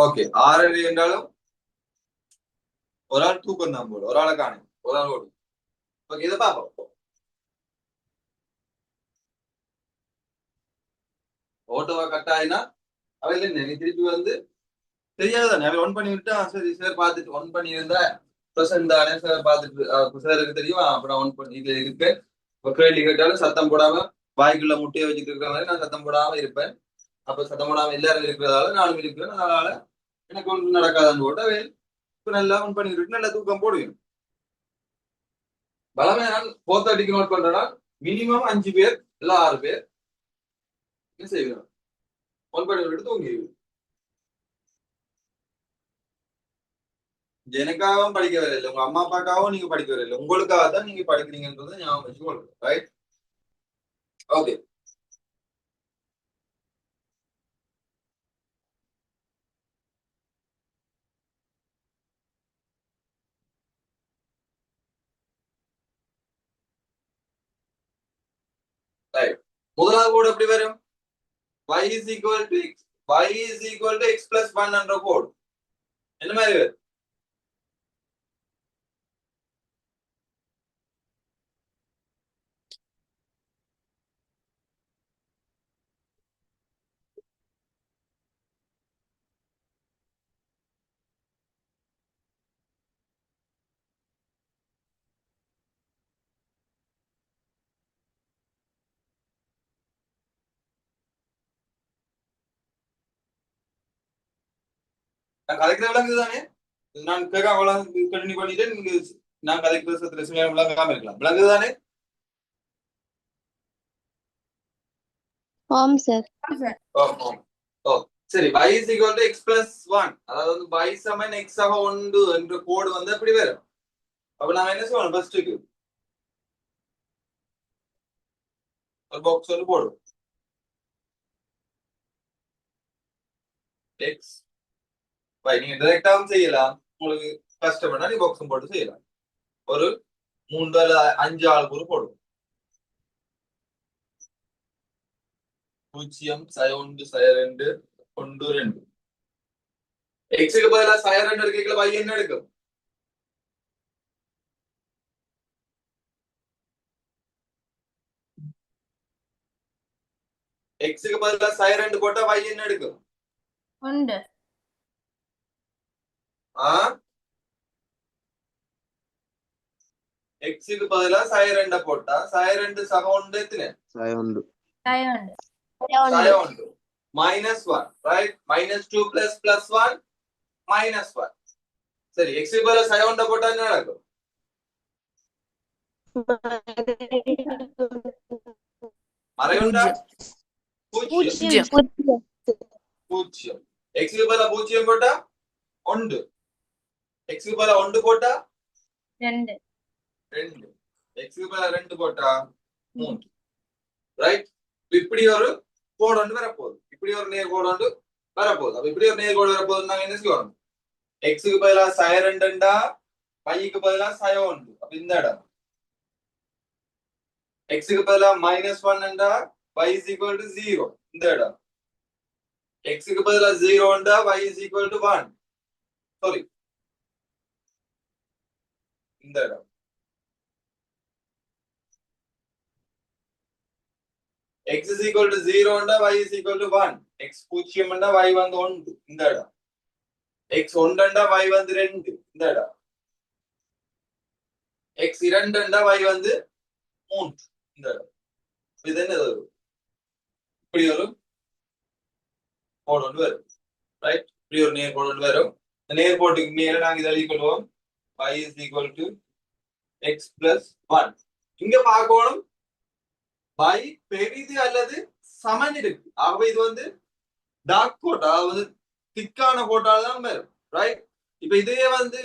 Okay 6 என்றாலும் ஒரு ஆள் தூக்கம் தான் போடும், ஒரு ஆளை காணும், ஒரு ஆள் ஓடும். ஓகே இதை பார்ப்போம். ஓட்டோவா கட் ஆயினா அவையில நீ திருப்பி வந்து தெரியாதுதானே, அவன் ஒன் பண்ணி விட்டா சரி சார் பார்த்துட்டு ஒன் பண்ணி இருந்தா பிரசன்ட் தானே சார் பார்த்துட்டு சாருக்கு தெரியும் அப்புறம் ஒன் பண்ணி இது இருக்கு. இப்போ கேள்வி கேட்டாலும் சத்தம் போடாம வாய்க்குள்ள முட்டையை வச்சுட்டு இருக்கிற மாதிரி நான் சத்தம் போடாம இருப்பேன். அப்ப சத்தம் போடாம எல்லாரும் இருக்கிறதால நானும் இருக்கிறேன். அதனால எனக்கு ஒன்றும் நடக்காதுன்னு போட்டு அவன் இப்ப நல்லா ஒன் பண்ணி விட்டு நல்லா தூக்கம் போடுவேன். பலமே நான் 4:30 நோட் பண்றேன்னா மினிமம் 5 பேர் இல்ல 6 பேர் என்ன செய்வேன், ஒன் பண்ணி விட்டு தூங்கிடுவேன். எனக்காகவும் படிக்க வரல, உங்க அம்மா அப்பாக்காகவும் நீங்க படிக்க வரல, உங்களுக்காக தான் நீங்க படிக்கிறீங்கன்றதை ஞாபகம் வச்சுக்கொள்ளுங்க. ரைட்? ஓகே. ரைட். முதலாவது கோடு எப்படி வரும்? y is equal to x, y is equal to x plus 1 என்ற கோடு என்ன மாதிரி வரும்? நான் கதைக்கிற விளங்குது தானே? நான் கேட்க கண்டினியூ பண்ணிட்டு நீங்க நான் கதைக்கிற சில விளங்காம இருக்கலாம். விளங்குது தானே? ஆம் சார். ஓ ஓ ஓ சரி. y is equal to x plus 1, அதாவது y சமன் x ஆக 1 என்ற கோடு வந்து எப்படி வரும்? அப்ப நாம என்ன செய்வோம்? ஃபர்ஸ்ட்டுக்கு ஒரு பாக்ஸ் வந்து போடுவோம். x y நீங்க டைரக்டாவும் செய்யலாம், உங்களுக்கு கஷ்டப்பட்டா நீ பாக்ஸும் போட்டு செய்யலாம். ஒரு 3 அல்ல 5 ஆள் கூட போடுவோம். 0 1 2 1 2 எக்ஸுக்கு பதிலா 2 இருக்கீங்களா, y என்ன எடுக்கும்? எக்ஸுக்கு பதிலா 2 போட்டா y என்ன எடுக்கும்? 1. எக்ஸுக்கு பதிலா 2 போட்டா 2 சக 1 எத்தனை? 1. -1 ரைட். -2 plus 1 -1. சரி, எக்ஸுக்கு பதிலா 1 போட்டா என்ன நடக்கும்? மறைவுண்டா? 0. 0. எக்ஸுக்கு பதிலா 0 போட்டா 1. எக்ஸுக்கு பதிலா 1 போட்டா 2. எக்ஸுக்கு பதிலா 2 போட்டா 3. ரைட்? இப்படி ஒரு கோடு ஒன்று வரப்போகுது, இப்படி ஒரு நேர்கோடு ஒன்று வரப்போகுது. அப்ப இப்படி ஒரு நேர்கோடு வரப்போகுது நாங்க என்ன செய்யணும்? எக்ஸுக்கு பதிலா 2 y-க்கு பதிலா 1. அப்ப இந்த இடம் எக்ஸுக்கு பதிலா -1 y is equal to 0. இந்த இடம் எக்ஸுக்கு பதிலா 0 y is equal to 1. Sorry, இந்த இடம் x is equal to 0 y is equal to 1. x 0 y வந்து 1. இந்த இடம் x 1 y வந்து 2. இந்த இடம் x 2 y வந்து 3. இந்த இடம் இது என்ன வரும்? இப்படி ஒரு கோடு ஒன்று வரும். ரைட்? இப்படி ஒரு நேர்கோடு ஒன்று வரும். இந்த நேர்கோட்டுக்கு மேல நாங்க இதை எழுதிக்கொள்வோம் y is equal to x plus 1. இங்க பார்க்கணும் y பெரிது அல்லது சமன் இருக்கு. ஆகவே இது வந்து டார்க் கோட்டா, அதாவது திக்கான கோட்டால தான் வரும். ரைட்? இப்ப இதே வந்து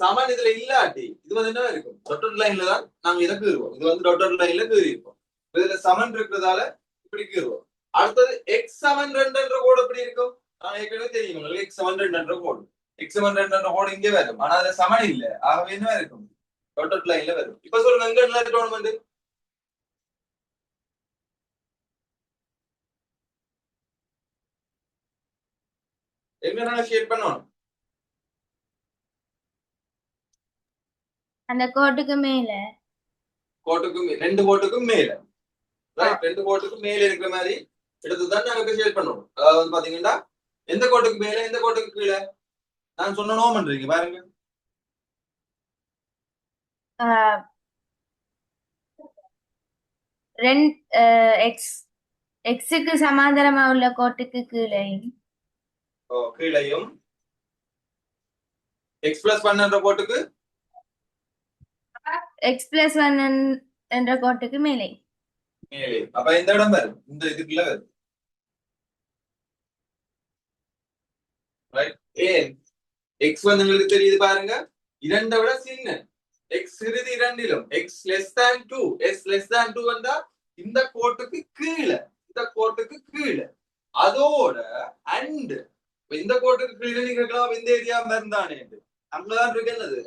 சமன் இதுல இல்லாட்டி இது வந்து என்ன இருக்கும்? டொட்டட் லைன்ல தான் நாங்க இதை கீறுவோம். இது வந்து டொட்டட் லைன்ல கீறிப்போம். இதுல சமன் இருக்கிறதால இப்படி கீறுவோம். அடுத்தது எக்ஸ் சமன் 2 என்ற கோடு எப்படி இருக்கும்? நான் ஏற்கனவே தெரியும் உங்களுக்கு எக்ஸ் சமன் 2 என்ற கோடு. எக்ஸ் சமன் 2 என்ற கோடு இங்கே வரும், ஆனா அதுல சமன் இல்ல. ஆகவே என்ன இருக்கும்? டொட்டட் லைன்ல வரும். இப்ப சொல்லுங்க எங்க என்ன டோர்னமெண்ட்? எங்க நாங்க ஷேட் பண்ணணும் அந்த கோட்டுக்கு மேல கோட்டுக்கும் ரெண்டு கோட்டுக்கும் மேல ரைட் ரெண்டு கோட்டுக்கும் மேல இருக்கிற மாதிரி எடுத்து தான் நாங்க ஷேட் பண்ணணும் அதாவது வந்து பாத்தீங்கன்னா எந்த கோட்டுக்கு மேல எந்த கோட்டுக்கு கீழே நான் சொன்னனோ பண்றீங்க பாருங்க ரெண்டு எக்ஸ் எக்ஸுக்கு சமாந்தரமா உள்ள கோட்டுக்கு கீழே கீழையும் எக்ஸ் பிளஸ் என்ற கோட்டுக்கு எக்ஸ் பிளஸ் ஒன் என்ற கோட்டுக்கு மேலே மேலே அப்ப இந்த இடம் வரும் இந்த இதுக்குள்ள வரும் ரைட் ஏன் எக்ஸ் வந்து உங்களுக்கு தெரியுது பாருங்க இரண்டை விட சின்ன எக்ஸ் இறுதி இரண்டிலும் x less than two S less than two வந்தா இந்த கோட்டுக்கு கீழே இந்த கோட்டுக்கு கீழே அதோட அண்ட் இந்த கோட்டுக்கு கீழே நீங்க கேட்கலாம் இந்த ஏரியா இருந்தானே அங்கதான் இருக்கு என்னது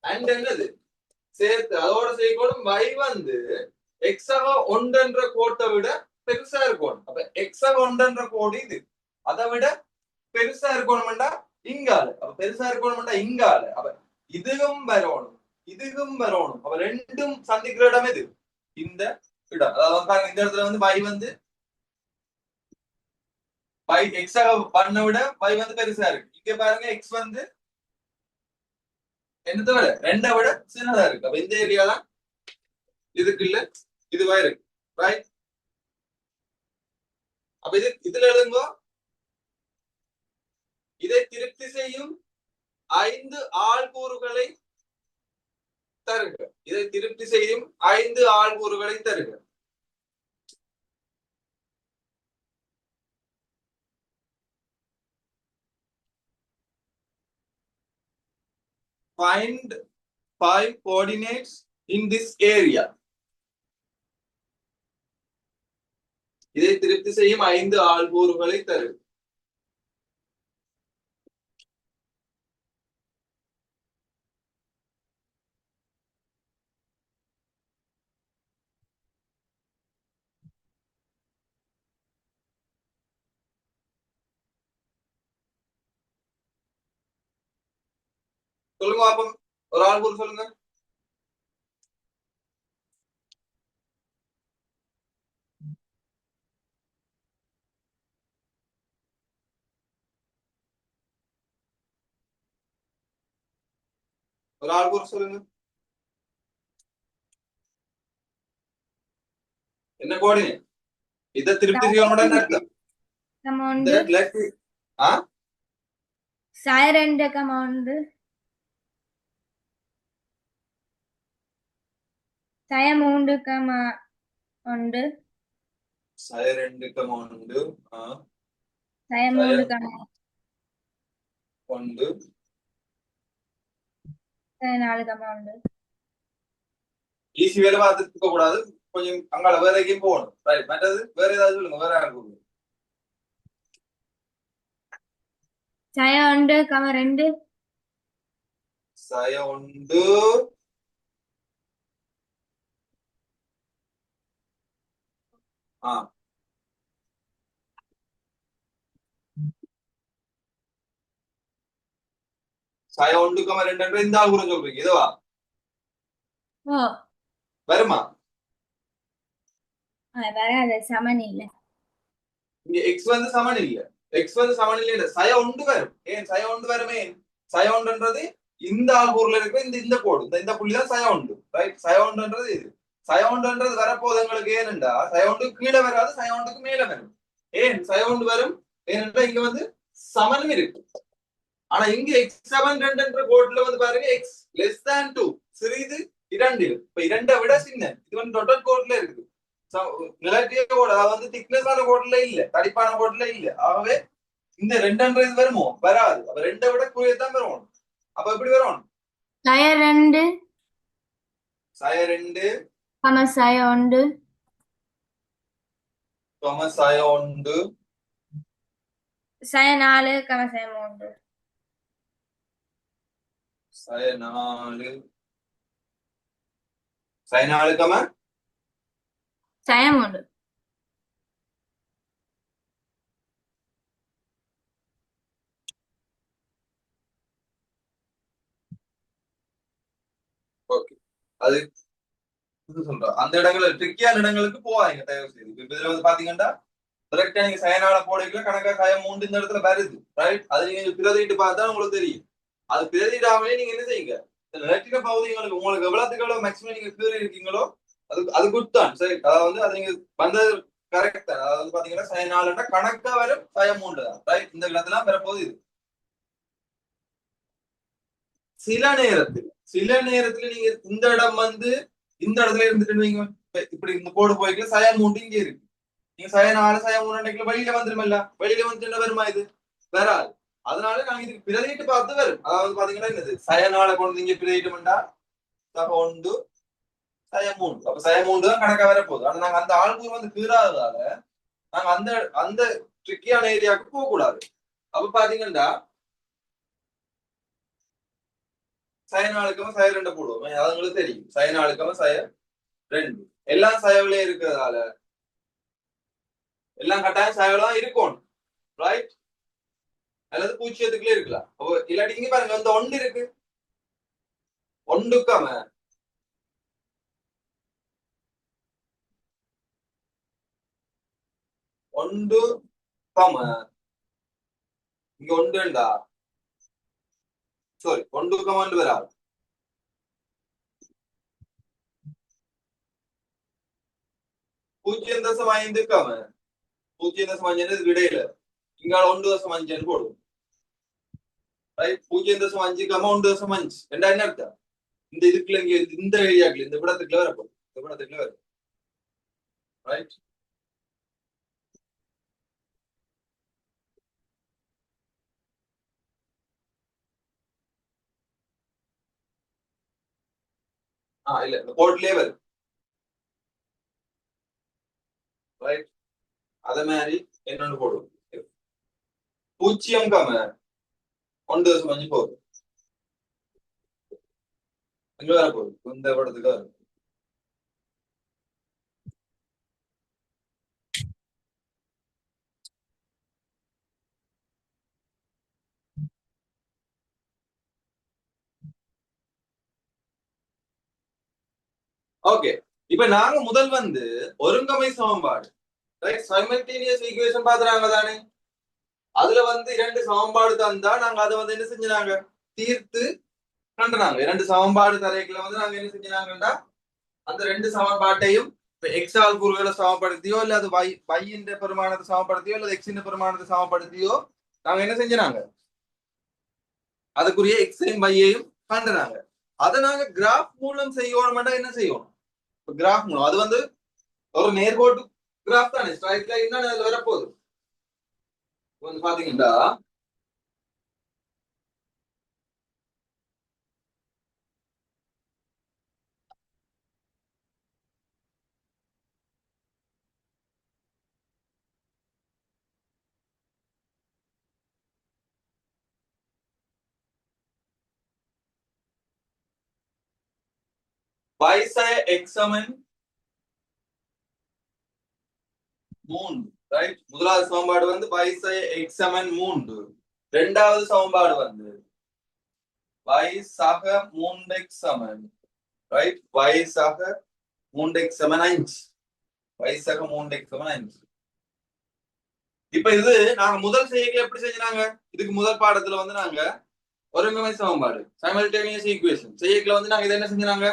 அண்ட் என்னது சேர்த்து அதோட செய்யக்கூடும் y வந்து எக்ஸாக ஒன்றென்ற கோட்டை விட பெருசா இருக்கணும் அப்ப எக்ஸாக ஒன்றென்ற கோடு இது அதை விட பெருசா இருக்கணும்டா இங்கால அப்ப பெருசா இருக்கணும்டா இங்கால அப்ப இதுவும் வரணும் அப்ப ரெண்டும் சந்திக்கிற இடம் இது இந்த இடம் அதாவது இந்த இடத்துல வந்து y வந்து y எக்ஸாக பண்ண விட y வந்து பெருசா இருக்கு இங்க பாருங்க எக்ஸ் வந்து என்னத்தை விட ரெண்டை விட சின்னதா இருக்கு அப்ப இந்த ஏரியா தான் இதுக்கு இல்ல இதுவா இருக்கு ரைட் அப்ப இதுல எழுதுங்க இதை திருப்தி செய்யும் 5 ஆள்கூறுகளை தருக இதை திருப்தி செய்யும் 5 ஆள்கூறுகளை தருக find 5 coordinates in this area இதை திருப்தி செய்யும் 5 ஆள்கூறுகளை தருக சொல்லுங்க பாப்போம் ஒரு ஆள்கூறு சொல்லுங்க ஒரு ஆள்கூறு சொல்லுங்க என்ன கோஆர்டினேட் இதை திருப்தி செய்யணும் அர்த்தம் கமௌண்ட் ஆ சாய ரெண்டு கமௌண்ட் சாய மூன்று கமௌண்ட் சாய ரெண்டு கமௌண்ட் சாய மூன்று கமௌண்ட் ஒன்று சாய நாலு கமௌண்ட் ஈஸி வேலை பார்த்துட்டு இருக்க கூடாது கொஞ்சம் அங்கால வேற எங்கேயும் போகணும் ரைட் மற்றது வேற ஏதாவது சொல்லுங்க வேற யாருக்கு சாய ஒன்று கம ரெண்டு சாய ஒன்று சாய ஒன்று கம ரெண்டு இந்த ஆள் கூட சொல்றீங்க இதுவா வருமா வராது சமன் இல்ல இங்க எக்ஸ் வந்து சமன் இல்ல எக்ஸ் வந்து சமன் இல்ல சய ஒன்று வரும் ஏன் சய ஒன்று வருமே சய ஒன்றுன்றது இந்த ஆள்கூர்ல இருக்கிற இந்த கோடு இந்த புள்ளிதான் சய ஒன்று ரைட் சய ஒன்றுன்றது இது சய ஒன்றுன்றது வரப்போது எங்களுக்கு ஏனென்றா சய ஒன்று கீழே வராது சய ஒன்றுக்கு மேல வரும் ஏன் சய ஒன்று வரும் ஏனென்றா இங்க வந்து சமனும் இருக்கு ஆனா இங்க எக்ஸ் செவன் ரெண்டுன்ற கோட்ல வந்து பாருங்க எக்ஸ் லெஸ் தேன் டூ சிறிது இரண்டில் இப்ப இரண்டை விட சின்ன இது வந்து டொட்டல் கோட்ல இருக்குது நிலட்டிய கோடு அதாவது வந்து திக்னஸான கோட்ல இல்ல தடிப்பான கோட்ல இல்ல ஆகவே இந்த ரெண்டுன்றது வருமோ வராது அப்ப ரெண்டை விட குறையத்தான் வரும் அப்ப எப்படி வரும் சாய ரெண்டு சாய ரெண்டு சாய ஒன்று சாய ஒன்று சாய நாலு சாய மூன்று சாய நாலு சாய நாலு சாய மூன்று அது சொல்றோம். அந்த இடங்கள் ட்ரிக்கியான இடங்களுக்கு போவாங்க தயவு செய்து. இப்ப இதுல வந்து பாத்தீங்கன்னா கரெக்டா நீங்க சயனால போடைக்குள்ள கணக்கா சயம் 3 இந்த இடத்துல வருது, ரைட்? அது நீங்க பிரதிட்டு பார்த்தா உங்களுக்கு தெரியும். அது பிரதிடாமலே நீங்க என்ன செய்யுங்க, ரெட்டின பகுதிகளுக்கு உங்களுக்கு எவ்வளவுக்கு எவ்வளவு மேக்ஸிமம் நீங்க கீறி இருக்கீங்களோ அது அது குட் தான், சரி. அதாவது அது நீங்க வந்தது கரெக்ட் தான். அதாவது பாத்தீங்கன்னா சயனாலன்னா கணக்கா வரும் சயம் 3 தான், ரைட்? இந்த இடத்துல வரப்போகுது இது. சில நேரத்துல நீங்க இந்த இடம் வந்து இந்த இடத்துல இருந்துட்டு நீங்க இப்படி இந்த கோடு போய்க்கு சயம் 3 இங்கே இருக்கு. நீங்க சயனால சயம் 3 வெளியில வந்துருமல்ல, வெளியில வந்து என்ன வருமா, இது வராது. அதனால நாங்க இதுக்கு பிரதிட்டு பார்த்து வரும். அதாவது பாத்தீங்கன்னா என்னது சயனால கொண்டு நீங்க பிரதிட்டோம்டா ஒன்று சயம் 3. அப்ப சயம் 3 தான் கணக்கா வரப்போகுது. ஆனா நாங்க அந்த ஆள்கூர் வந்து கீறாததால நாங்க அந்த அந்த ட்ரிக்கியான ஏரியாவுக்கு போக கூடாது. அப்ப பாத்தீங்கன்னா சயனாளுக்கமா சய 2 போடுவோம். அது உங்களுக்கு தெரியும். சயனாளுக்கமா சய 2 எல்லாம் சயவிலே இருக்கிறதால எல்லாம் கட்டாயம் சயவில தான் இருக்கும், ரைட்? அல்லது பூஜ்ஜியத்துக்குள்ளே இருக்கலாம். இல்லாட்டி இங்க பாருங்க இந்த ஒன்று இருக்கு, ஒன்றுக்காம ஒன்று காம இங்க ஒன்றுண்டா, சாரி ஒன்று கமாண்டு வராது. பூஜ்ஜியம் தசம் 5க்காம 0.5 விடையில இங்க 1.5 போடும், ரைட்? 0.5க்காம 1.5 ரெண்டா என்ன அர்த்தம்? இந்த இதுக்குள்ள இங்க இந்த ஏரியாக்குள்ள இந்த விடத்துக்குள்ள வரப்போகுது, இந்த விடத்துக்குள்ள வரும், ரைட்? இல்ல இந்த கோட்லயே வரும், ரைட்? அதே மாதிரி என்னன்னு போடுவோம், 0க்காம 1.5 போகுது, இங்க வரப்போகுது, இந்த படத்துக்கு வரும். ஓகே, இப்ப நாங்க முதல் வந்து ஒருங்கமை சமன்பாடு, ரைட்? சைமல்டேனியஸ் ஈக்குவேஷன் பாக்குறாங்க தானே? அதுல வந்து 2 சமன்பாடு தந்தா நாங்க அதை வந்து என்ன செஞ்சாங்க, தீர்த்து கண்டுனாங்க. 2 சமன்பாடு தரைக்குள்ள வந்து நாங்க என்ன செஞ்சாங்கன்னா அந்த 2 சமன்பாட்டையும் எக்ஸ் ஆல் கூறுகளை சமப்படுத்தியோ இல்ல அது y பெருமானத்தை சமப்படுத்தியோ இல்ல x பெருமானத்தை சமப்படுத்தியோ நாங்க என்ன செஞ்சாங்க அதுக்குரிய எக்ஸையும் வையையும் கண்டுனாங்க. அதை நாங்க கிராஃப் மூலம் செய்யணும்னா என்ன செய்யணும்? கிராஃப் மூலம் அது வந்து ஒரு நேர்கோட்டு கிராஃப் தானே, ஸ்ட்ரைட் லைன் தான் அதுல வரப்போகுது. வந்து பாத்தீங்கன்னா y சய x சமன் 3, ரைட்? முதலாவது சமன்பாடு வந்து y சய x சமன் 3. இரண்டாவது சமன்பாடு வந்து y சக 3x சமன், ரைட்? y சக 3x சமன் 5. y சக 3x சமன் 5. இப்ப இது நாங்க முதல் செய்கையில எப்படி செஞ்சாங்க? இதுக்கு முதல் பாடத்துல வந்து நாங்க ஒருங்கமை சமன்பாடு சைமல்டேனியஸ் ஈக்குவேஷன் செய்கையில வந்து நாங்க இதை என்ன செஞ்சாங்க,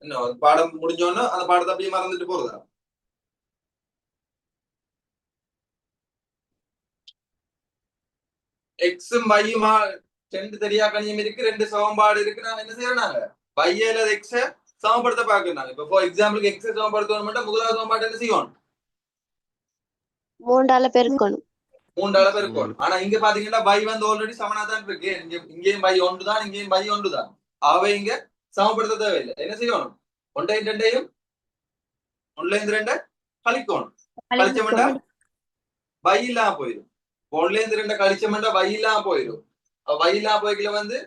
என்ன பாடம் முடிஞ்சோன்னா அந்த பாடத்தை அப்படியே மறந்துட்டு போறதா? எக்ஸும் வையுமா 2 தெரியா கணியம் இருக்கு, 2 சமன்பாடு இருக்கு. நாங்க என்ன செய்யறாங்க, வையில எக்ஸ சமப்படுத்த பாக்குறாங்க. இப்ப ஃபார் எக்ஸாம்பிளுக்கு எக்ஸ சமப்படுத்தணும், முதலாவது சமன்பாடு என்ன செய்யணும், 3ஆல பெருக்கணும். 3ஆல பெருக்கணும். ஆனா இங்க பாத்தீங்கன்னா y வந்து ஆல்ரெடி சமனா தான் இருக்கு. இங்கேயும் y 1 தான், இங்கேயும் y 1 தான். அவை இங்க சமப்படுத்த தேவையில்லை. என்ன செய்யணும், 1 2 1 2 கழிக்கணும். கழிச்சோம்னா y இல்லாம போயிடும். 1 2 கழிச்சோம்னா y இல்லாம போயிடும். y இல்லாம போய்க்கல வந்து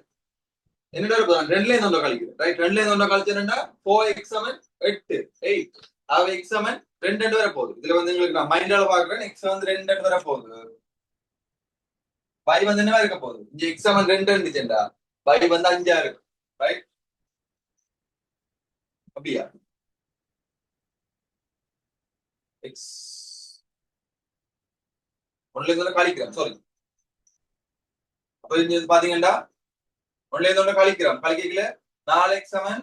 என்னடா இருக்கும், 2 கழிக்கிறேன், ரைட்? 2 கழிச்சா 4x சமன் 8 8. அவ x சமன் 2 வர போகுது. இதுல வந்து உங்களுக்கு நான் மைண்டால பாக்குறேன், x வந்து 2 வர போகுது. y வந்து என்னவா இருக்க போகுது இங்க x சமன் 2 இருந்துச்சுடா y வந்து 5 இருக்கு ரைட் அப்படியா x ஒண்ணுல இருந்து கழிக்கிறோம் சாரி அப்ப இங்க பாத்தீங்கன்னா ஒண்ணுல இருந்து கழிக்கிறோம் கழிக்கல 4x சமன்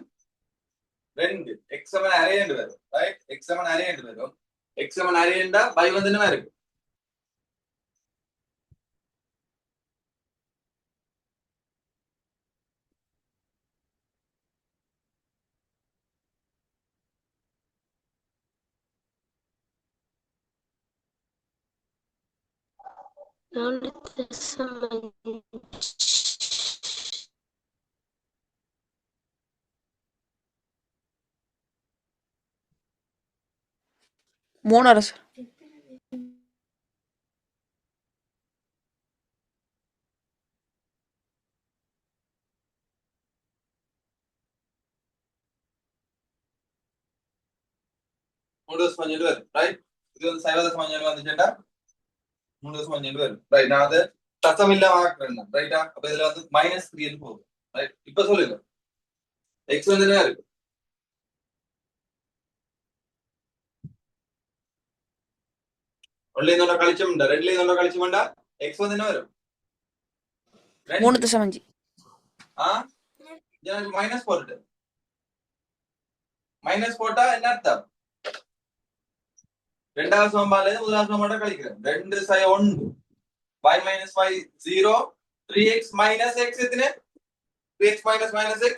2 x சமன் அரே என்று வரும் ரைட் x சமன் அரே என்று வரும் x சமன் அரேண்டா y வந்து என்னவா இருக்கு மூணரை சார். மூணு தசம் அஞ்சு வரும் ரைட் இது வந்து சைவ தசம் அஞ்சு வந்துச்சுட்டா மூணு தசம் அஞ்சு வரும் ரைட் நான் அது தசம் இல்லாம ஆக்குறேன் ரைட்டா அப்ப இதுல வந்து -3 போகுது ரைட் இப்ப சொல்லுங்க எக்ஸ் வந்து என்ன இருக்கு ஒன்ல இருந்து கழிச்சோம்டா ரெண்டுல இருந்து கழிச்சோம்டா எக்ஸ் வந்து என்ன வரும் 3.5. எனக்கு மைனஸ் போட்டு மைனஸ் போட்டா என்ன அர்த்தம் ரெண்டாவது சமன்பாடுல இருந்து முதலாவது சமன்பாட்டை கழிக்கிறேன் 2 சை 1 y minus y 0 3x minus x எத்தனை 3x minus minus x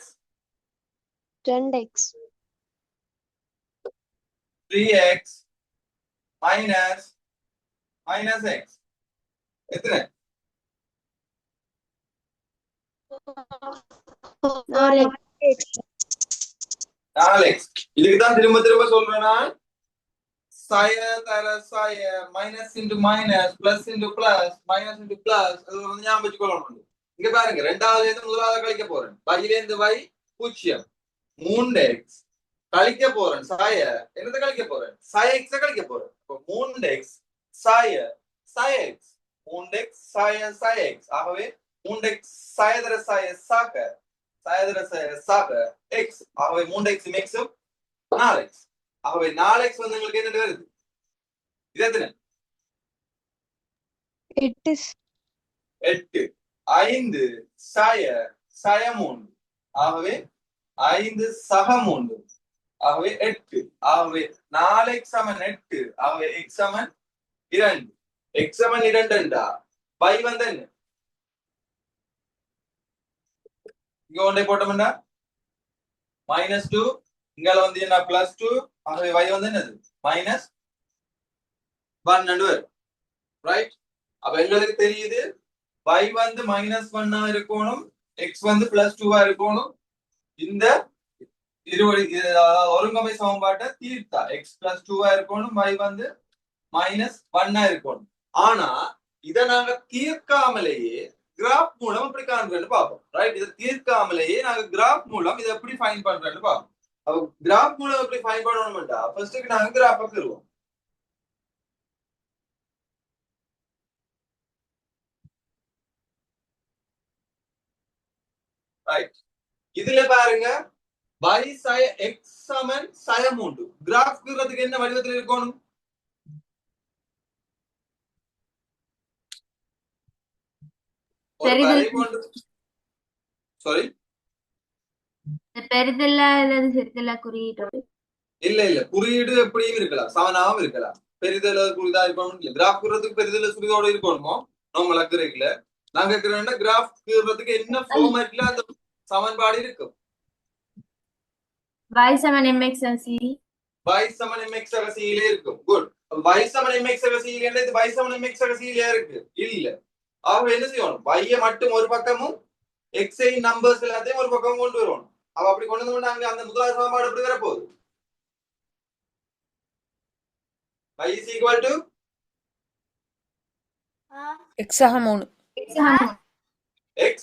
2x 3x minus minus x எத்தனை 4x 4x இதுக்கு தான் திரும்ப திரும்ப சொல்றேன் நான் சாய தர சாய minus into minus plus into plus minus into plus அது வந்து ஞாபகம் வச்சுக்கொள்ளணும் இங்க பாருங்க ரெண்டாவது இருந்து முதலாவது கழிக்க போறேன் y இருந்து y 0 3x கழிக்க போறேன் சாய என்னத கழிக்க போறேன் சாய x கழிக்க போறேன் அப்ப 3x சாய சாய x 3x சாய சாய x ஆகவே 3x சாய தர சாய சாக சாய தர சாய சாக x ஆகவே 3x x 4x ஆகவே 4x வந்து உங்களுக்கு என்ன வருது இது எத்தனை 8 8 5 சாய சாய 3 ஆகவே 5 சக 3 ஆகவே 8 ஆகவே 4x சமன் 8 ஆகவே x சமன் 2 x சமன் 2 என்றா y வந்து என்ன இங்க ஒன்றை போட்டோம்னா -2 இங்க வந்து என்ன +2 ஆகவே y வந்து என்னது -1 என்று வரும் ரைட் அப்ப எங்களுக்கு தெரியுது y வந்து -1 இருக்கணும் x வந்து +2 இருக்கணும் இந்த ஒருங்கமை சமன்பாட்டை தீர்த்தா x +2 இருக்கணும் y வந்து -1 இருக்கணும் ஆனா இதை நாங்க தீர்க்காமலேயே கிராஃப் மூலம் எப்படி காண்றேன்னு பார்ப்போம் ரைட் இதை தீர்க்காமலேயே நாங்க கிராஃப் மூலம் இதை எப்படி ஃபைண்ட் பண்றேன்னு பார்ப்போம் அப்ப கிராஃப் மூலம் எப்படி ஃபைண்ட் பண்ணணும்டா ஃபர்ஸ்ட் நாங்க கிராஃப் பெறுவோம் ரைட் இதுல பாருங்க y sin x சமன் sin 3 கிராஃப் கீறதுக்கு என்ன வடிவத்தில் இருக்கணும் சாரி பெரிதல்ல அல்லது சிறிதல்ல குறியீடு இல்ல இல்ல குறியீடு எப்படியும் இருக்கலாம் சமனாவும் இருக்கலாம் பெரிதல் குறிதா இருக்கணும் இல்ல கிராஃப் கீறதுக்கு பெரிதல் சுரிதோட இருக்கணுமோ நார்மலா கீறல நாங்க கீறேன்னா கிராஃப் கீறதுக்கு என்ன ஃபார்மேட்ல அந்த சமன்பாடு இருக்கும் y சமன் mx c y சமன் mx c ல இருக்கும் குட் y சமன் mx c ல இது y சமன் mx c ல இருக்கு இல்ல ஆக என்ன செய்யணும் y மட்டும் ஒரு பக்கமும் x இன் நம்பர்ஸ் எல்லாத்தையும் ஒரு பக்கம் கொண்டு வரணும் அப்ப அப்படி கொண்டு வந்து அங்க அந்த முதலாவது சமன்பாடு எப்படி வர போகுது y is equal to x சக 3. x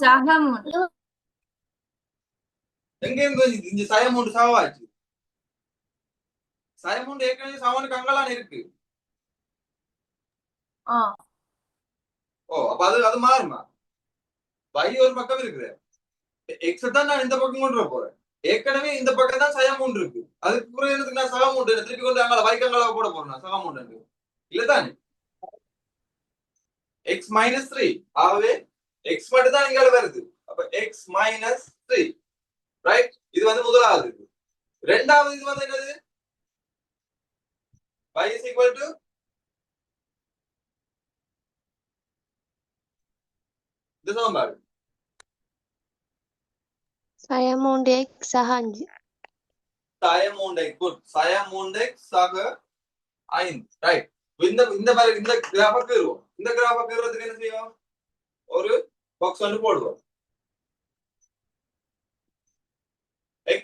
சக 3 எங்க இருந்து இந்த சய 3 சமவாச்சு சய 3 ஏற்கனவே சமனுக்கு அங்கலான இருக்கு ஓ அப்ப அது மாறுமா? y ஒரு பக்கம் இருக்குது, x தான் நான் இந்த பக்கம் கொண்டு வர போறேன். ஏற்கனவே இந்த பக்கம் தான் சய 3 இருக்கு, அதுக்கு புரியறதுக்கு நான் சக 3 திருப்பி கொண்டு அங்க வைக்கங்களா போட போறேன் சக 3 இல்லதானே? x மைனஸ் 3 ஆகவே x மட்டும் தான் இங்க வருது. அப்ப x மைனஸ் 3 ரைட். இது வந்து முதலாவது. இரண்டாவது இது வந்து என்னது? y is equal to இந்த சமன்பாடு සය 3x සහ 5 சய 3x குட் சய 3x சக 5 ரைட். இந்த மாதிரி இந்த கிராஃபை கீறுவோம். இந்த கிராஃபை கீறுறதுக்கு என்ன செய்வோம்? ஒரு பாக்ஸ் ஒன்று போடுவோம். x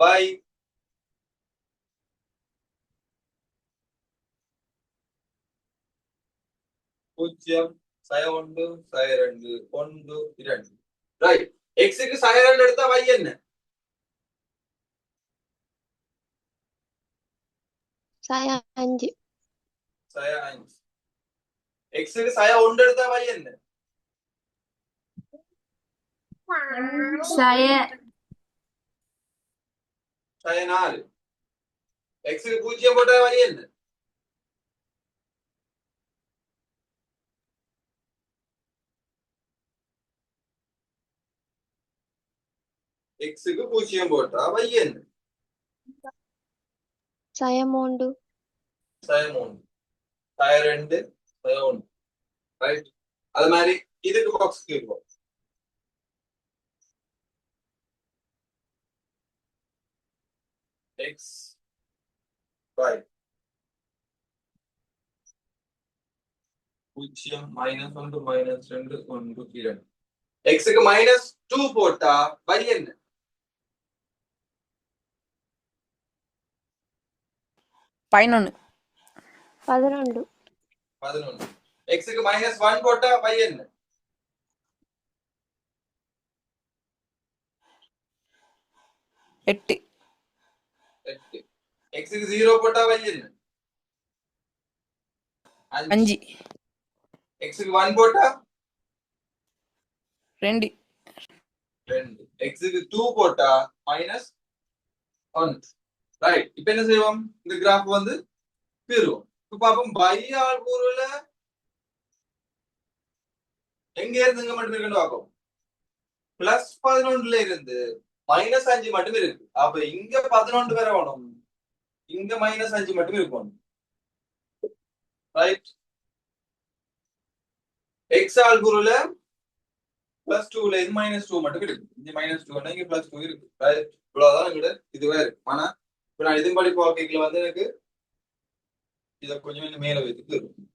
by பூஜ்ஜியம் சய 1 சய 2 1 2 ரைட். x க்கு சய 2 எடுத்தா y என்ன? සය 5 சய 5. x க்கு சய 1 எடுத்தா y என்ன? saya சய 4. x க்கு பூஜ்ஜியம் போட்டா y என்ன? x க்கு பூஜ்ஜியம் போட்டா y என்ன? සය 3 சய 3 சய 2 சய 1 ரைட். அது மாதிரி இதுக்கு பாக்ஸ் கீறுவோம். x by பூஜ்ஜியம் மைனஸ் 1 மைனஸ் 2 1 2 x க்கு மைனஸ் 2 போட்டா y என்ன? 11 11 11. x க்கு மைனஸ் 1 போட்டா y என்ன? 8 8. x க்கு 0 போட்டா y என்ன? 5 x க்கு 1 போட்டா 2 2. x க்கு 2 போட்டா மைனஸ் 1 ரைட். இப்போ என்ன செய்வோம்? இந்த கிராஃப் வந்து கீறுவோம். இப்ப பாப்போம் y ஆல் கூறுல எங்க இருந்து இங்க மட்டும் இருக்குன்னு பார்ப்போம். பிளஸ் 11ல இருந்து மைனஸ் 5 மட்டும் இருக்கு. அப்ப இங்க 11 வரை வேணும், இங்க மைனஸ் 5 மட்டும் இருக்கும் ரைட். x ஆல் கூறுல பிளஸ் 2ல இருந்து மைனஸ் 2 மட்டும் இருக்கு. இங்க மைனஸ் 2 இங்க பிளஸ் 2 இருக்கு ரைட். இவ்வளவுதான் எங்கிட்ட இதுவே இருக்கு. ஆனா இப்ப நான் இதன்படி பார்க்கல வந்து எனக்கு இத கொஞ்சம் இன்னும் மேல வைத்துட்டு இருக்கும்.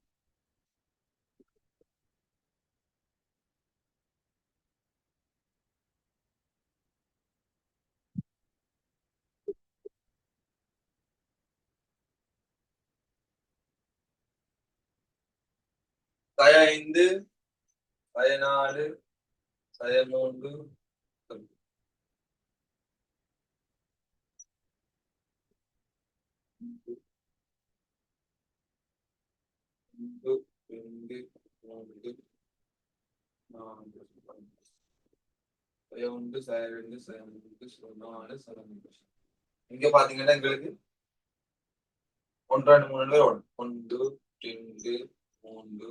சய 5 சய 4 சய 3 இங்க பாத்தீங்கன்னா எங்களுக்கு 1 2 3 பேர் 1 2 3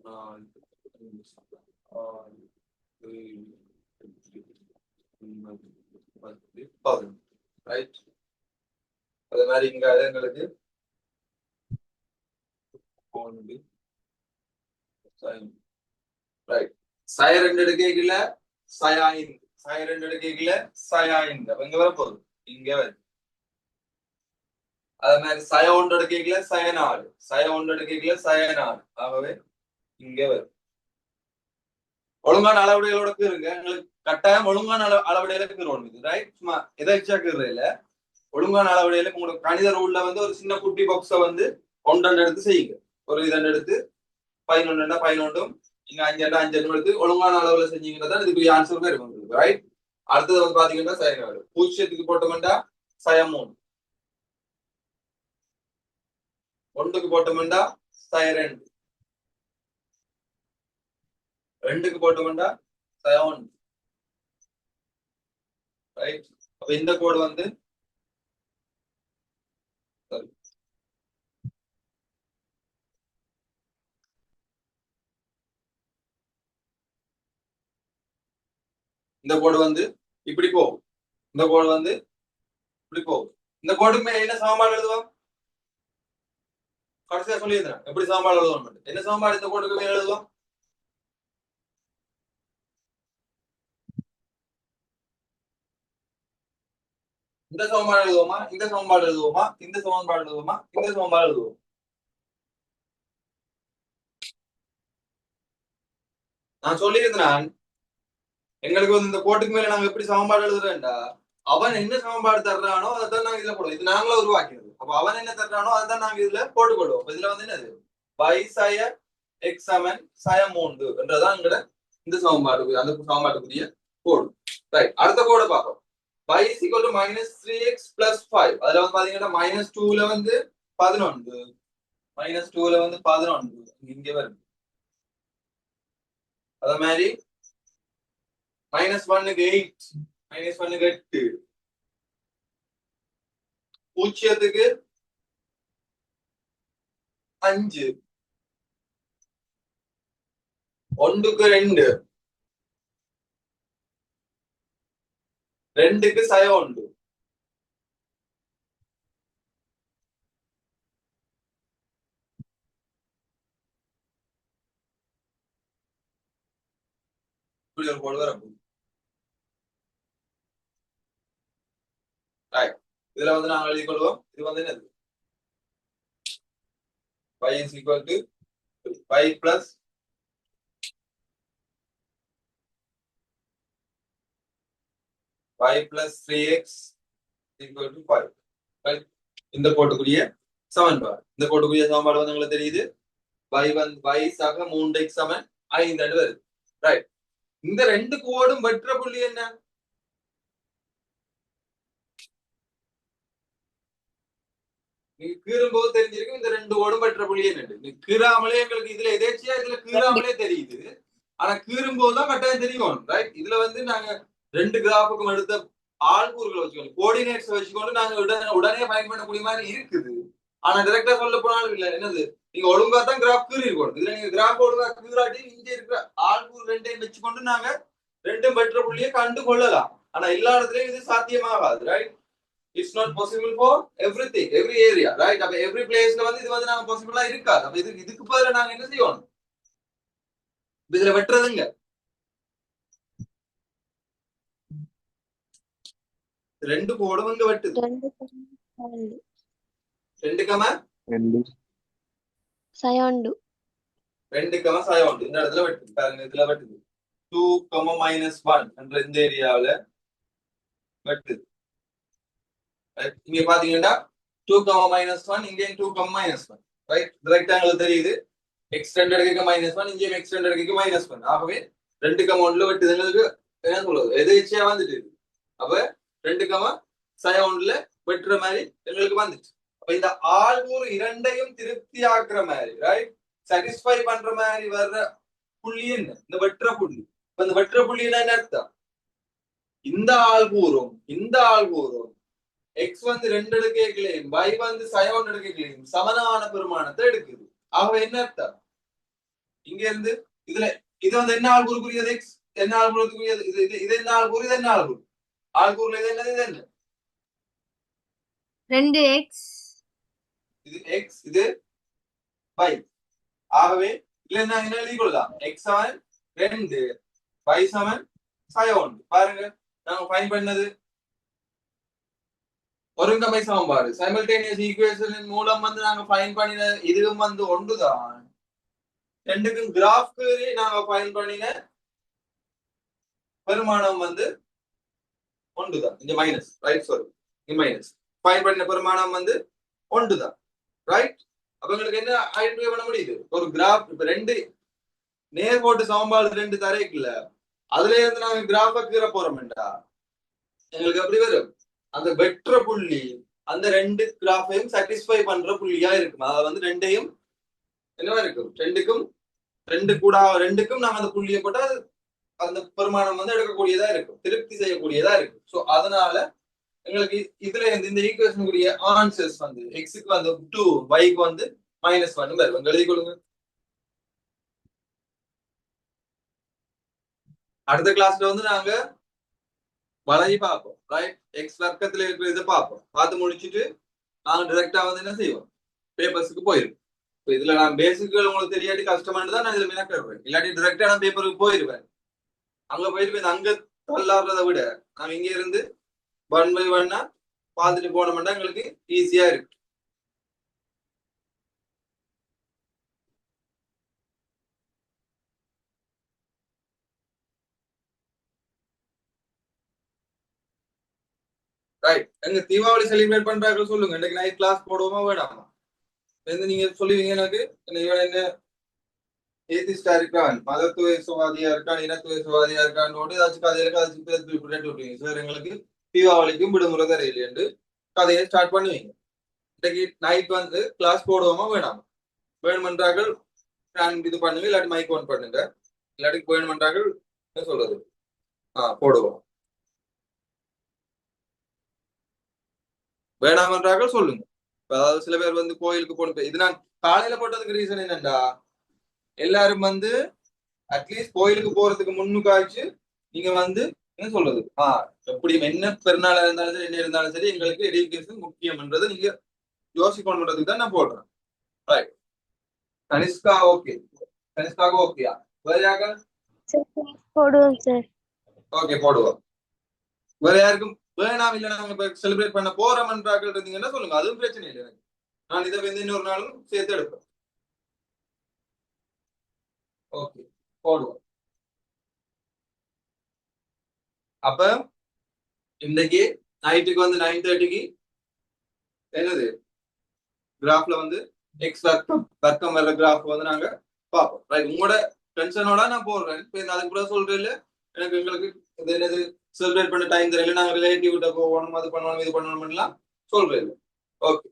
4 5 6 ரைட். அதே மாதிரி இங்க எங்களுக்கு ரைட். சய 2 எடுக்கல சய 5 சய 2 எடுக்கல சய 5 அப்ப இங்க வர போகுது இங்க வர. அதே மாதிரி சய 1 எடுக்கல சய 4 சய 1 எடுக்கல சய 4 ஆகவே இங்க வரும். ஒழுங்கான அளவுடையோட இருங்க. எங்களுக்கு கட்டாயம் ஒழுங்கான அளவுடையில இருக்கிறோம் இது ரைட். சும்மா எதாச்சா இல்ல, ஒழுங்கான அளவுடையில உங்களுக்கு கணித ரூல்ல வந்து ஒரு சின்ன குட்டி பாக்ஸ வந்து 1 எடுத்து செய்யுங்க. ஒரு 2 எடுத்து 11 11 இங்க 5 5 எடுத்து ஒழுங்கான அளவுல செஞ்சீங்கன்னா இதுக்கு ஆன்சர் இருக்கும் ரைட். அடுத்தது வந்து பாத்தீங்கன்னா சய 4 பூஜ்ஜியத்துக்கு போட்டோம்னா சய 3 1க்கு போட்டோம்னா சய 2 2க்கு போட்டோம்னா சயம் உண்டு. ரைட். அப்ப இந்த கோடு வந்து இந்த கோடு வந்து இப்படி போகும். இந்த கோடு வந்து இப்படி போகும். இந்த கோடுக்கு மேல என்ன சமன்பாடு எழுதுவோம்? கடைசியா சொல்லியிருந்தேன் எப்படி சமன்பாடு எழுதுவோம். என்ன சமன்பாடு இந்த கோடுக்கு மேல எழுதுவோம்? இந்த சமன்பாடு எழுதுவோமா, இந்த சமன்பாடு எழுதுவோமா, இந்த சமன்பாடு எழுதுவோமா, இந்த சமன்பாடு எழுதுவோம்? நான் சொல்லியிருந்தேன் எங்களுக்கு வந்து இந்த கோட்டுக்கு மேல நாங்க எப்படி சமன்பாடு எழுதுறேன்டா, அவன் என்ன சமன்பாடு தர்றானோ அதான் நாங்க இதுல போடுவோம். இது நாங்களா உருவாக்கினது. அப்ப அவன் என்ன தர்றானோ அதான் நாங்க இதுல போட்டுக்கொள்வோம். இதுல வந்து என்னது y சய x சமன் சய 3 என்றதான் எங்கட இந்த சமன்பாடு, அந்த சமன்பாட்டுக்குரிய கோடு. ரைட். அடுத்த கோடை பார்ப்போம். y is equal to -3x plus 5. அதுல வந்து பாத்தீங்கன்னா -2ல வந்து 11, -2ல வந்து 11 இங்க வருது. அத மாதிரி -1க்கு 8, -1க்கு 8, 0க்கு 5, 1க்கு 2, 2க்கு சயம் உண்டு. இப்படி ஒரு கோடு வரும். இதுல வந்து நாங்கள் எழுதி கொள்வோம். இது வந்து என்னது y is equal to y plus y plus 3x equal to 5. Right. இந்த கோட்டுக்குரிய சமன்பாடு. இந்த கோட்டுக்குரிய சமன்பாடு வந்து உங்களுக்கு தெரியுது. y சக 3x சமன் 5 வருது. ரைட். இந்த ரெண்டு கோடும் வெற்ற புள்ளி என்ன? நீங்க கீறும்போது தெரிஞ்சிருக்கும் இந்த ரெண்டு கோடும் வெற்ற புள்ளி என்ன. கீறாமலே எங்களுக்கு இதுல எதேச்சியா இதுல கீறாமலே தெரியுது. ஆனா கீறும்போது தான் கட்டாயம் தெரியும். ரைட். இதுல வந்து நாங்க ரெண்டு கிராஃபுக்கும் எடுத்த ஆள்கூறுகளை வச்சுக்கோங்க, கோஆர்டினேட்ஸ் வச்சுக்கொண்டு நாங்க உடனே பயன் பண்ணக்கூடிய மாதிரி இருக்குது. ஆனா டைரக்டா சொல்ல போனாலும் இல்ல என்னது, நீங்க ஒழுங்கா தான் கிராஃப் கீறி இருக்கணும். இதுல நீங்க கிராஃப் ஒழுங்கா கீறாட்டி இங்க இருக்கிற ஆள்கூறு ரெண்டையும் வச்சுக்கொண்டு நாங்க ரெண்டும் வெற்ற புள்ளியை கண்டு கொள்ளலாம். ஆனா எல்லா இடத்துலயும் இது சாத்தியமாகாது. Right. It's not possible for everything, every area. Right. அப்ப எவ்ரி பிளேஸ்ல வந்து இது வந்து நாங்க பாசிபிளா இருக்காது. அப்ப இதுக்கு பதிலா நாங்க என்ன செய்யணும்? இதுல வெட்டுறதுங்க ரெண்டு கோடும் இங்க வெட்டுது. 2 கம சயண்டு 2 கம சயம் இந்த இடத்துல வெட்டுது. பாருங்க இதுல வெட்டுது. 2, -1 என்ற இந்த ஏரியாவில வெட்டுது. இங்க பாத்தீங்கன்னா 2, -1 இங்க 2, -1. ரைட். ரெக்டாங்கிள் தெரியுது. எக்ஸ்டெண்டட் கேக்க -1 இங்கே எக்ஸ்டெண்டட் கேக்க -1. ஆகவே 2, 1ல வெட்டுது. எங்களுக்கு என்ன சொல்றது, எதேச்சியா வந்துட்டு. அப்ப 2, சயம் வெட்டுற மாதிரி எங்களுக்கு வந்துச்சு. அப்ப இந்த ஆள்கூறு இரண்டையும் திருப்தி ஆக்குற மாதிரி, ரைட், சாட்டிஸ்ஃபை பண்ற மாதிரி வர்ற புள்ளி என்ன? இந்த வெற்ற புள்ளி. இந்த வெற்ற புள்ளி என்ன அர்த்தம்? இந்த ஆள்கூறும் இந்த ஆள்கூறும் எக்ஸ் வந்து 2 எடுக்கைகளையும் y வந்து சயம் எடுக்கைகளையும் சமனான பெருமானத்தை எடுக்குது. ஆகவே என்ன அர்த்தம்? இங்க இருந்து இதுல இது வந்து என்ன ஆள்கூறுக்குரியது? எக்ஸ் என்ன ஆள்கூறுக்குரியது? இது என்ன ஆள்கூறு? இது என்ன ஆள்கூறு? ஆள்கூறுல இது என்னது? இது என்ன? 2x, இது x, இது y. ஆகவே இதுல என்ன எழுதி கொள்ளலாம்? x சமன் 2, y சமன் சயம் 1. பாருங்க நாங்க ஃபைண்ட் பண்ணது ஒருங்கமை சமன்பாடு. சைமல்டேனியஸ் ஈக்குவேஷனின் மூலம் வந்து நாங்க ஃபைண்ட் பண்ணின இதுவும் வந்து ஒன்றுதான். ரெண்டுக்கும் கிராஃப்க்கு நாங்க ஃபைண்ட் பண்ணின பெருமானம் வந்து ஒன்றுதான். இந்த மைனஸ், ரைட், சாரி, இந்த மைனஸ் ஃபைண்ட் பண்ணின பெருமானம் வந்து ஒன்றுதான். ரைட். அப்ப உங்களுக்கு என்ன ஐடென்டிஃபை பண்ண முடியுது? ஒரு கிராஃப் இப்ப ரெண்டு நேர்கோட்டு சமன்பாடு 2 தரைக்குள்ள அதுல இருந்து நாங்க கிராஃப கீற போறோம்டா, எங்களுக்கு எப்படி வரும்? அந்த வெற்ற புள்ளி அந்த 2 கிராஃபையும் சாட்டிஸ்ஃபை பண்ற புள்ளியா இருக்கும். அதாவது வந்து ரெண்டையும் என்னவா இருக்கும்? 2க்கும் ரெண்டுக்கும் நாங்க அந்த புள்ளியை போட்டா அந்த பெருமானம் வந்து எடுக்கக்கூடியதா இருக்கும், திருப்தி செய்யக்கூடியதா இருக்கும். சோ அதனால எங்களுக்கு இதுல இருந்து இந்த ஈக்குவேஷனுக்குரிய ஆன்சர்ஸ் வந்து எக்ஸுக்கு வந்து 2, வைக்கு வந்து -1 வரும். எழுதி கொள்ளுங்க. அடுத்த கிளாஸ்ல வந்து நாங்க வளைய பார்ப்போம், ரைட்? எக்ஸ் வர்க்கத்துல இருக்கிற இதை பார்ப்போம். பார்த்து முடிச்சுட்டு நாங்க டைரக்டா வந்து என்ன செய்வோம், பேப்பர்ஸுக்கு போயிருவோம். இப்போ இதுல நான் பேசிக்குகள் உங்களுக்கு தெரியாட்டி கஷ்டமானு தான் நான் இதுல மெனக்கிடுவேன். இல்லாட்டி டைரக்டா நான் பேப்பருக்கு போயிருவேன். அங்க போயிட்டு அங்க தள்ளாடுறதை விட நாங்க இங்க இருந்து 1 by 1 பார்த்துட்டு போனோம்னா எங்களுக்கு ஈஸியா இருக்கு. ரைட். எங்க தீபாவளி செலிப்ரேட் பண்றாங்க சொல்லுங்க. இன்னைக்கு நைட் கிளாஸ் போடுவோமா வேணாமா? நீங்க சொல்லுவீங்க எனக்கு இவன் என்ன ஏதிஸ்டா இருக்கான், மதத்துவவாதியா இருக்கான், இனத்துவவாதியா இருக்கான்னு ஏதாச்சும் கதையில விட்டுருவீங்க. சார் எங்களுக்கு தீபாவளிக்கும் விடுமுறை தரையில் என்று கதையை ஸ்டார்ட் பண்ணுவீங்க. இன்னைக்கு நைட் வந்து கிளாஸ் போடுவோமா வேணாமா? வேணுமென்றார்கள் இது பண்ணுங்க, இல்லாட்டி மைக் ஆன் பண்ணுங்க. இல்லாட்டி வேணுமென்றார்கள் என்ன சொல்றது போடுவோம். வேணாமன்றார்கள் சொல்லுங்க. அதாவது சில பேர் வந்து கோயிலுக்கு போன இது நான் காலையில போட்டதுக்கு ரீசன் என்னண்டா, எல்லாரும் வந்து அட்லீஸ்ட் கோயிலுக்கு போறதுக்கு முன்னுக்காச்சு நீங்க வந்து என்ன சொல்றது எப்படி என்ன பெருநாளா இருந்தாலும் சரி, என்ன இருந்தாலும் சரி, எங்களுக்கு எஜுகேஷன் முக்கியம்ன்றதை நீங்க யோசிக்கணுன்றதுக்கு தான் நான் போடுறேன். ரைட். கனிஷ்கா ஓகே, கனிஷ்காக ஓகேயா? வேற யாருக்கா? போடுவோம் சார். ஓகே போடுவோம். வேற யாருக்கும் வேணாம் இல்ல நாங்க இப்ப செலிப்ரேட் பண்ண போறோம்ன்றாக்கள் இருந்தீங்கன்னா சொல்லுங்க, அதுவும் பிரச்சனை இல்லை எனக்கு. நான் இதை வந்து இன்னொரு நாளும் சேர்த்து எடுப்பேன். ஓகே போடுவோம். அப்ப இன்னைக்கு நைட்டுக்கு வந்து 9:30க்கு என்னது கிராஃப்ல வந்து எக்ஸ் வர்க்கம் வர்ற கிராஃப் வந்து நாங்க பார்ப்போம். ரைட். உங்களோட டென்ஷனோட நான் போடுறேன். இப்ப அதுக்கு கூட சொல்றேன் இல்ல, எனக்கு எங்களுக்கு இது என்னது செலிப்ரேட் பண்ண டைம் தெரியல, நாங்க ரிலேட்டிவ் கிட்ட போகணும், அது பண்ணணும், இது பண்ணணும்லாம் சொல்றேன் இல்லை. Okay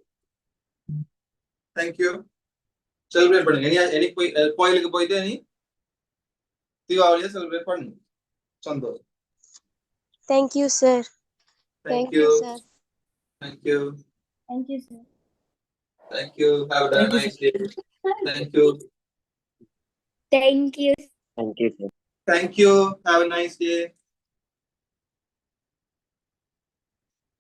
thank you. செலிப்ரேட் பண்ணுங்க. எனக்கு போய் கோயிலுக்கு போயிட்டு நீ தீபாவளியை செலிப்ரேட் பண்ணுங்க. சந்தோஷம். Thank you sir. Thank you sir. Thank you. Thank you, sir. Thank you. Have a nice day. Thank you. Thank you. Thank you. Have a nice day.